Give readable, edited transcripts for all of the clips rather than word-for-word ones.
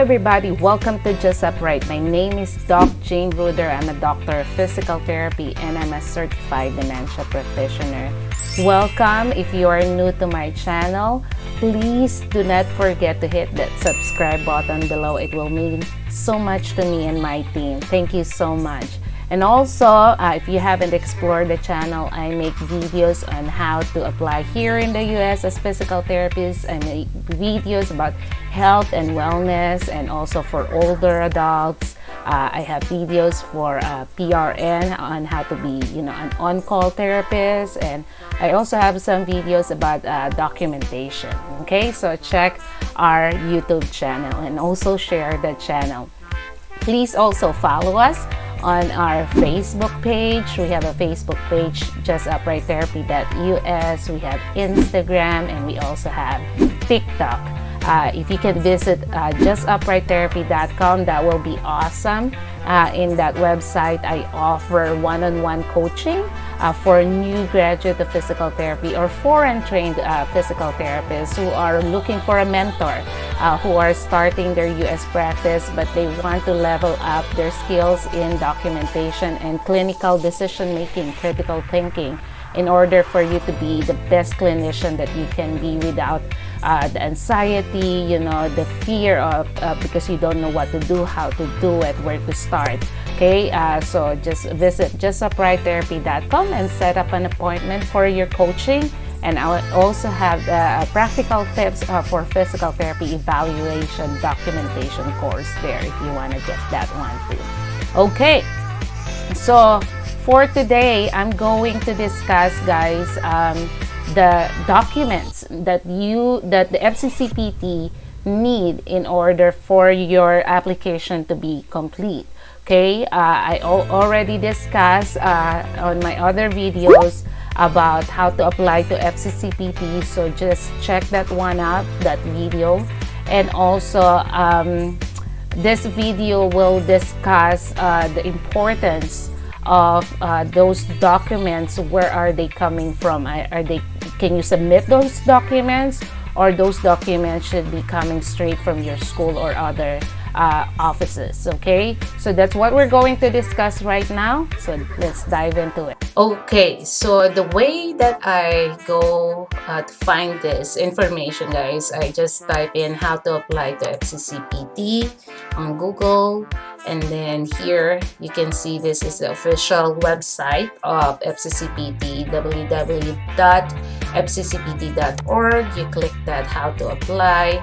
everybody, welcome to JustUpright. My name is Doc Jane Ruder. I'm a doctor of physical therapy and I'm a certified dementia practitioner. Welcome. If you are new to my channel, please do not forget to hit that subscribe button below. It will mean so much to me and my team. Thank you so much. And also, if you haven't explored the channel, I make videos on how to apply here in the US as physical therapists. I make videos about health and wellness, and also for older adults. I have videos for PRN on how to be, an on-call therapist, and I also have some videos about documentation. Okay, so check our YouTube channel and also share the channel. Please also follow us on our Facebook page. We have a Facebook page, JustUprightTherapy.us. We have Instagram, and we also have TikTok. If you can visit JustUprightTherapy.com, that will be awesome. In that website, I offer one-on-one coaching for new graduate of physical therapy or foreign trained physical therapists who are looking for a mentor, who are starting their US practice, but they want to level up their skills in documentation and clinical decision making, critical thinking, in order for you to be the best clinician that you can be without the anxiety, the fear of because you don't know what to do, how to do it, where to start. Okay, so just visit JustUprightTherapy.com and set up an appointment for your coaching. And I also have practical tips for physical therapy evaluation documentation course there if you want to get that one too. Okay, so for today, I'm going to discuss, guys, the documents that the FCCPT need in order for your application to be complete. Okay, I already discussed on my other videos about how to apply to FCCPT, so just check that one out, that video. And also, this video will discuss the importance of those documents. Where are they coming from? Can you submit those documents, or those documents should be coming straight from your school or other offices? Okay, so that's what we're going to discuss right now, so let's dive into it. Okay, so the way that I go to find this information, guys, I just type in how to apply to FCCPT on Google, and then here you can see this is the official website of FCCPT, www.fccpt.org. You click that, how to apply.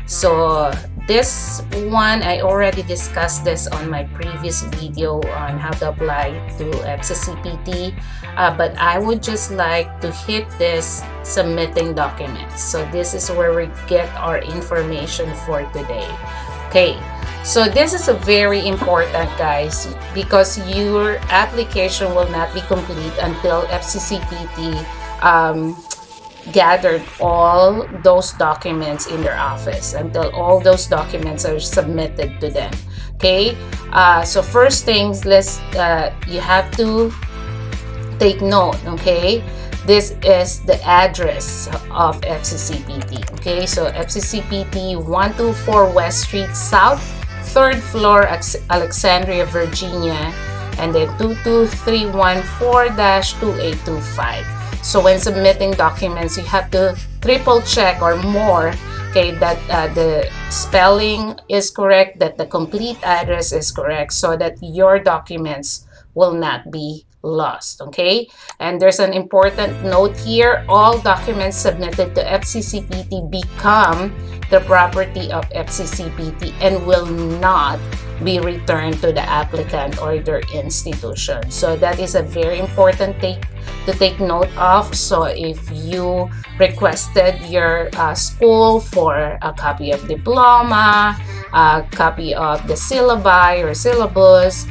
So this one, I already discussed this on my previous video on how to apply to FCCPT, but I would just like to hit this submitting documents. So this is where we get our information for today. Okay, so this is a very important, guys, because your application will not be complete until FCCPT gathered all those documents in their office, until all those documents are submitted to them. Okay, so first things, you have to take note. Okay, this is the address of FCCPT. Okay, so FCCPT 124 West Street South, 3rd floor, Alexandria, Virginia, and then 22314-2825. So when submitting documents, you have to triple check or more, okay, that the spelling is correct, that the complete address is correct, so that your documents will not be lost. Okay, and there's an important note here: all documents submitted to FCCPT become the property of FCCPT and will not be returned to the applicant or their institution. So that is a very important thing to take note of. So if you requested your school for a copy of diploma, a copy of the syllabi or syllabus,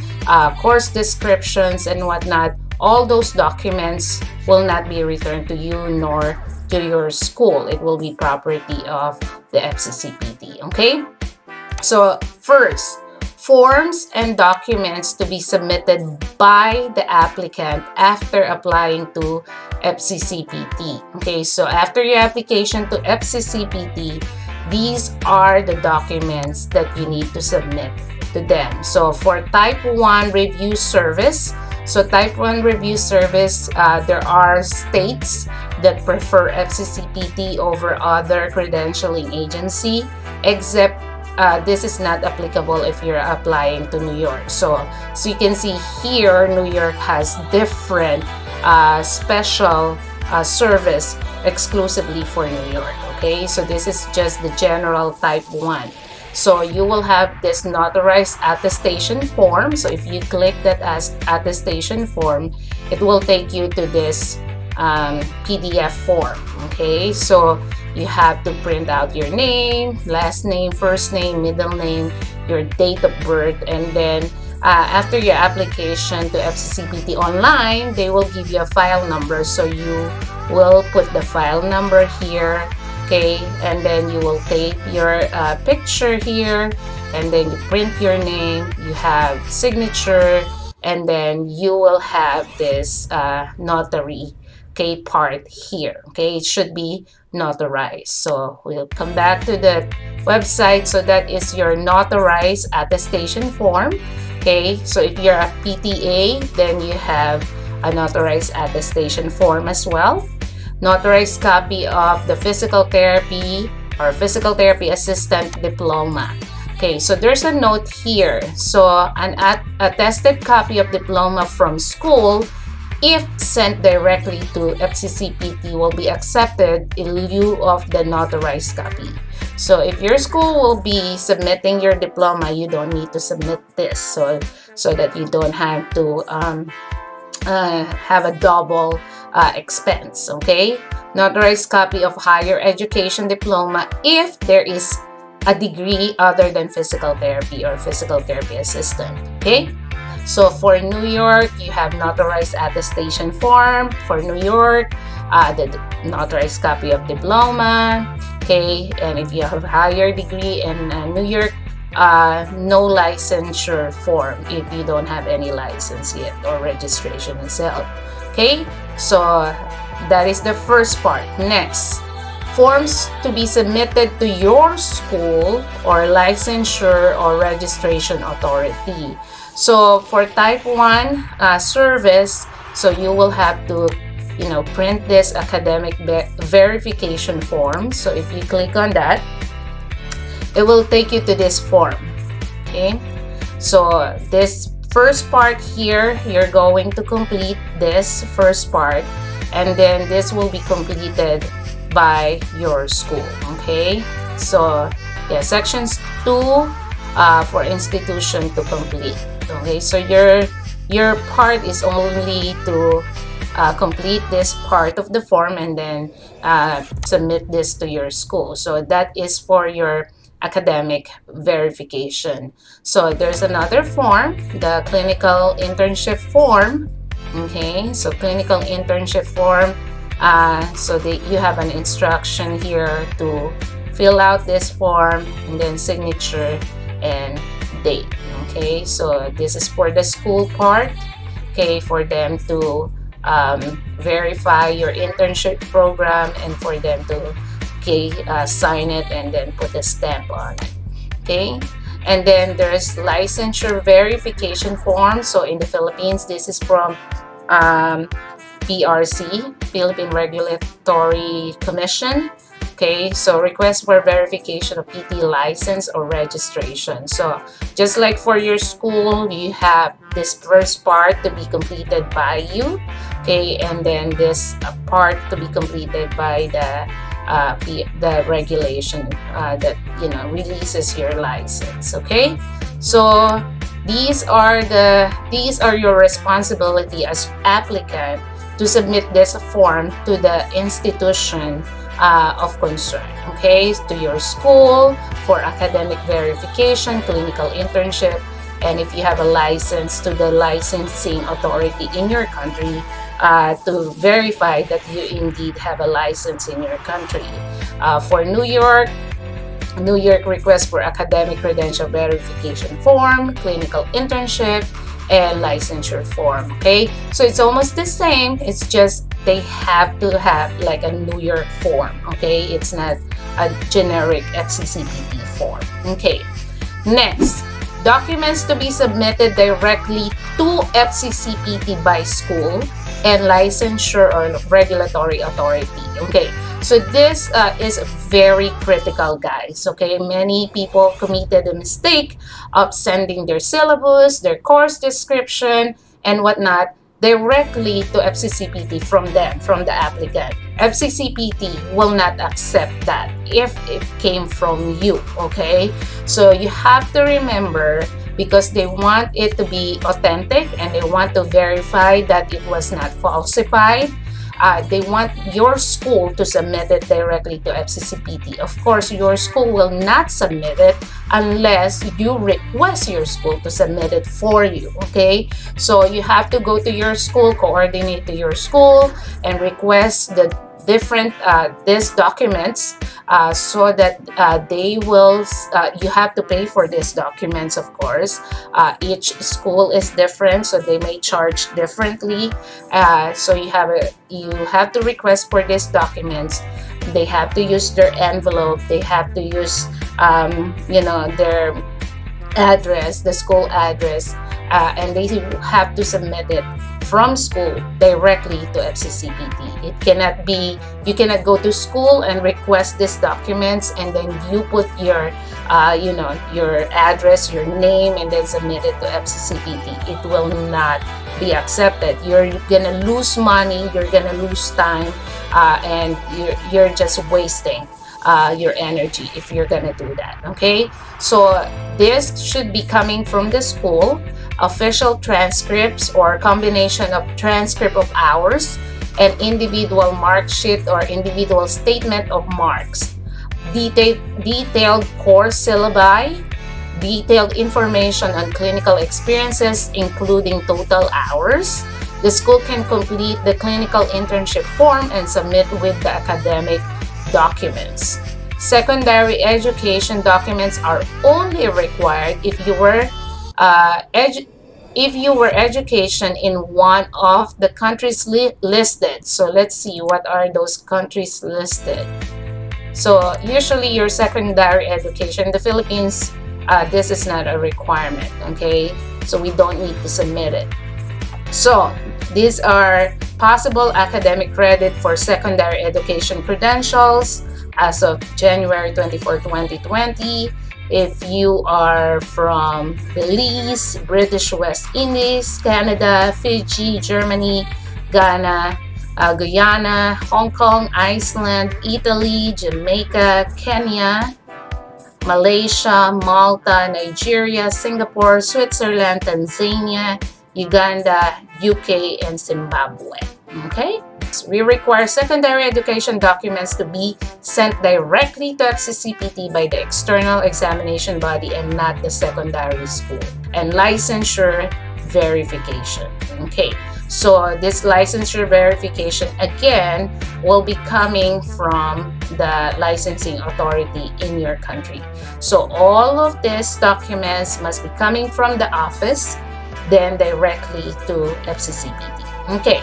course descriptions and whatnot, all those documents will not be returned to you nor to your school. It will be property of the FCCPT. Okay, so first, forms and documents to be submitted by the applicant after applying to FCCPT. Okay, so after your application to FCCPT, these are the documents that you need to submit to them. So for type 1 review service, there are states that prefer FCCPT over other credentialing agency, except this is not applicable if you're applying to New York. So you can see here, New York has different special service exclusively for New York. Okay, so this is just the general type 1. So you will have this notarized attestation form. So if you click that as attestation form, it will take you to this PDF form. Okay, so you have to print out your name, last name, first name, middle name, your date of birth, and then after your application to FCCPT online, they will give you a file number. So you will put the file number here. Okay, and then you will take your picture here, and then you print your name, you have signature, and then you will have this notary, okay, part here. Okay, it should be notarized. So we'll come back to the website. So that is your notarized attestation form. Okay, so if you're a PTA, then you have a notarized attestation form as well. Notarized copy of the physical therapy or physical therapy assistant diploma. Okay, so there's a note here. So an attested copy of diploma from school, if sent directly to FCCPT, will be accepted in lieu of the notarized copy. So if your school will be submitting your diploma, you don't need to submit this, so that you don't have to have a double expense. Okay, notarized copy of higher education diploma if there is a degree other than physical therapy or physical therapy assistant. Okay, so for New York, you have notarized attestation form for New York, the notarized copy of diploma. Okay, and if you have a higher degree in New York, no licensure form if you don't have any license yet or registration itself. Okay, so that is the first part. Next, forms to be submitted to your school or licensure or registration authority. So for type 1 service, so you will have to print this academic verification form. So if you click on that, it will take you to this form. Okay, so this first part here, you're going to complete this first part, and then this will be completed by your school. Okay, so yeah, sections 2 for institution to complete. Okay, so your part is only to complete this part of the form and then submit this to your school. So that is for your academic verification. So there's another form, the clinical internship form. Okay, so clinical internship form, so you have an instruction here to fill out this form, and then signature and date. Okay, so this is for the school part. Okay, for them to verify your internship program and for them to sign it and then put a stamp on it. Okay, and then there's licensure verification form. So in the Philippines, this is from PRC, Philippine Regulatory Commission. Okay, so request for verification of PT license or registration. So just like for your school, you have this first part to be completed by you. Okay, and then this part to be completed by the regulation that releases your license. Okay, so these are your responsibility as applicant to submit this form to the institution of concern. Okay, to your school for academic verification, clinical internship, and if you have a license, to the licensing authority in your country to verify that you indeed have a license in your country. For New York request for academic credential verification form, clinical internship, and licensure form. Okay, so it's almost the same. It's just they have to have like a New York form, okay? It's not a generic FCCPT form, okay? Next, documents to be submitted directly to FCCPT by school and licensure or regulatory authority, okay? So this is very critical, guys, okay? Many people committed a mistake of sending their syllabus, their course description, and whatnot directly to FCCPT from them, from the applicant. FCCPT will not accept that if it came from you, okay? So you have to remember, because they want it to be authentic and they want to verify that it was not falsified. They want your school to submit it directly to FCCPT. Of course, your school will not submit it unless you request your school to submit it for you, okay? So you have to go to your school, coordinate to your school, and request the different these documents so that they will you have to pay for these documents. Of course, each school is different, so they may charge differently, so you have to request for these documents. They have to use their envelope, they have to use you know, their address, the school address, and they have to submit it from school directly to FCCPT. It cannot be, you cannot go to school and request these documents and then you put your you know, your address, your name, and then submit it to FCCPT. It will not be accepted. You're gonna lose money, you're gonna lose time, and you're just wasting your energy if you're gonna do that, okay? So this should be coming from the school, official transcripts or combination of transcript of hours and individual mark sheet or individual statement of marks, detailed course syllabi, detailed information on clinical experiences including total hours. The school can complete the clinical internship form and submit with the academic documents. Secondary education documents are only required if you were education in one of the countries listed. So let's see, what are those countries listed? So usually your secondary education, the Philippines, this is not a requirement, okay? So we don't need to submit it. So these are possible academic credit for secondary education credentials as of January 24, 2020. If you are from Belize, British West Indies, Canada, Fiji, Germany, Ghana, Guyana, Hong Kong, Iceland, Italy, Jamaica, Kenya, Malaysia, Malta, Nigeria, Singapore, Switzerland, Tanzania, Uganda, UK, and Zimbabwe. Okay? So we require secondary education documents to be sent directly to FCCPT by the external examination body and not the secondary school. And licensure verification. Okay? So this licensure verification again will be coming from the licensing authority in your country. So all of these documents must be coming from the office, then directly to FCCPT. Okay.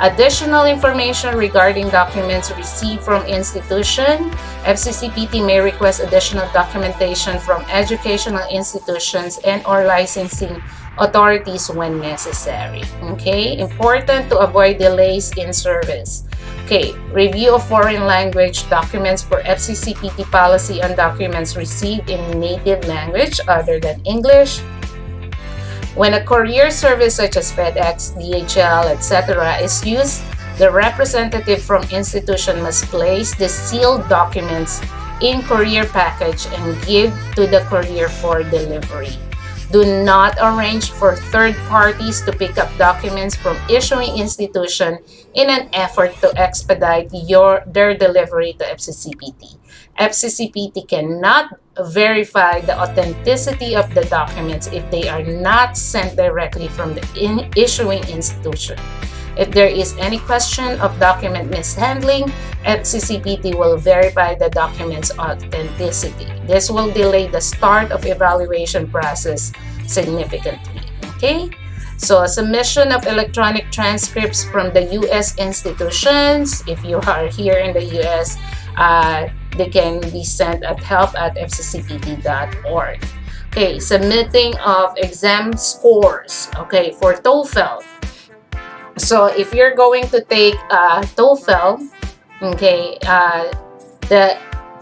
Additional information regarding documents received from institution. FCCPT may request additional documentation from educational institutions and or licensing authorities when necessary. Okay, important to avoid delays in service. Okay, review of foreign language documents for FCCPT policy on documents received in native language other than English. When a courier service such as FedEx, DHL, etc. is used, the representative from institution must place the sealed documents in courier package and give to the courier for delivery. Do not arrange for third parties to pick up documents from issuing institution in an effort to expedite their delivery to FCCPT. FCCPT cannot verify the authenticity of the documents if they are not sent directly from the issuing institution. If there is any question of document mishandling, FCCPT will verify the document's authenticity. This will delay the start of evaluation process significantly. Okay? So submission of electronic transcripts from the U.S. institutions. If you are here in the U.S., they can be sent at help@fccpt.org. Okay, submitting of exam scores. Okay, for TOEFL. So if you're going to take TOEFL, okay,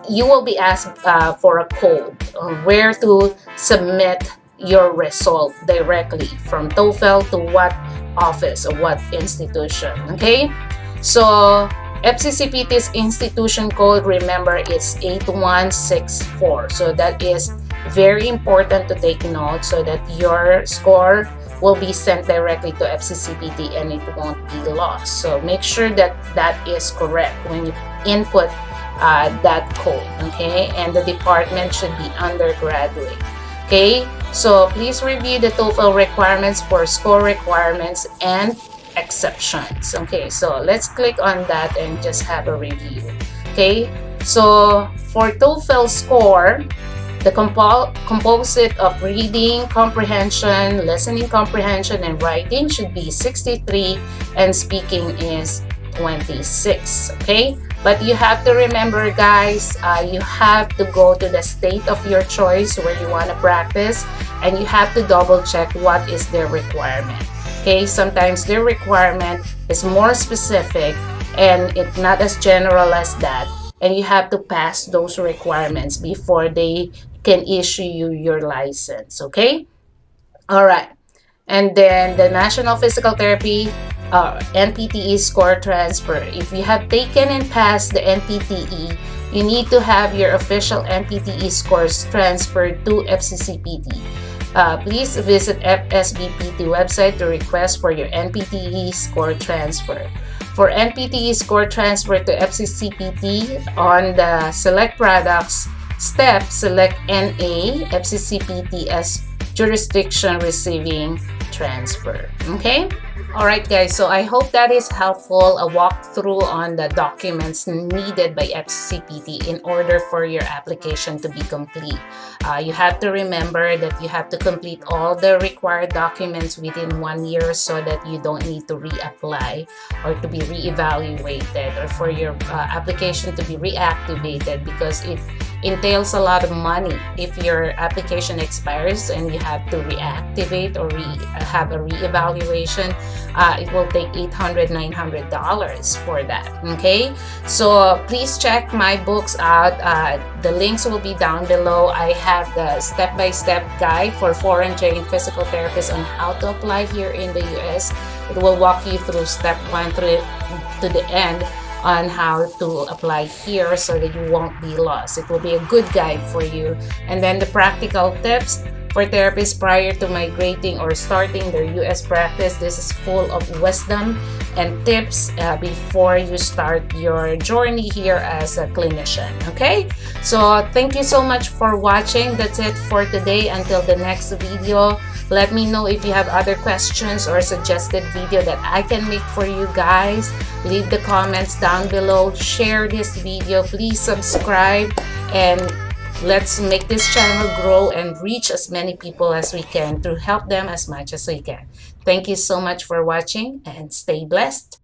you will be asked for a code where to submit your result directly from TOEFL to what office or what institution. Okay, so FCCPT's institution code, remember, it's 8164. So that is very important to take note, so that your score will be sent directly to FCCPT and it won't be lost. So make sure that that is correct when you input that code. Okay, and the department should be undergraduate. Okay, so please review the TOEFL requirements for score requirements and exceptions. Okay, so let's click on that and just have a review. Okay, so for TOEFL score, the composite of reading comprehension, listening comprehension, and writing should be 63, and speaking is 26. Okay, but you have to remember, guys, you have to go to the state of your choice where you want to practice, and you have to double check what is their requirement. Okay, sometimes their requirement is more specific and it's not as general as that, and you have to pass those requirements before they can issue you your license. Okay, all right. And then the National Physical Therapy NPTE score transfer. If you have taken and passed the NPTE, you need to have your official NPTE scores transferred to FCCPT. Please visit FSBPT website to request for your NPTE score transfer. For NPTE score transfer to FCCPT, on the Select Products step, select NA, FCCPT as jurisdiction receiving transfer. Okay? Alright guys, so I hope that is helpful, a walkthrough on the documents needed by FCCPT in order for your application to be complete. You have to remember that you have to complete all the required documents within 1 year so that you don't need to reapply or to be reevaluated, or for your application to be reactivated, because it entails a lot of money. If your application expires and you have to reactivate or have a reevaluation, it will take $800, $900 for that. Okay, so please check my books out. The links will be down below. I have the step-by-step guide for foreign trained physical therapists on how to apply here in the US. It will walk you through step 1 to the end on how to apply here so that you won't be lost. It will be a good guide for you. And then the practical tips for therapists prior to migrating or starting their US practice. This is full of wisdom and tips before you start your journey here as a clinician. Okay, so thank you so much for watching. That's it for today. Until the next video, let me know if you have other questions or suggested video that I can make for you guys. Leave the comments down below. Share this video. Please subscribe, and let's make this channel grow and reach as many people as we can to help them as much as we can. Thank you so much for watching, and stay blessed.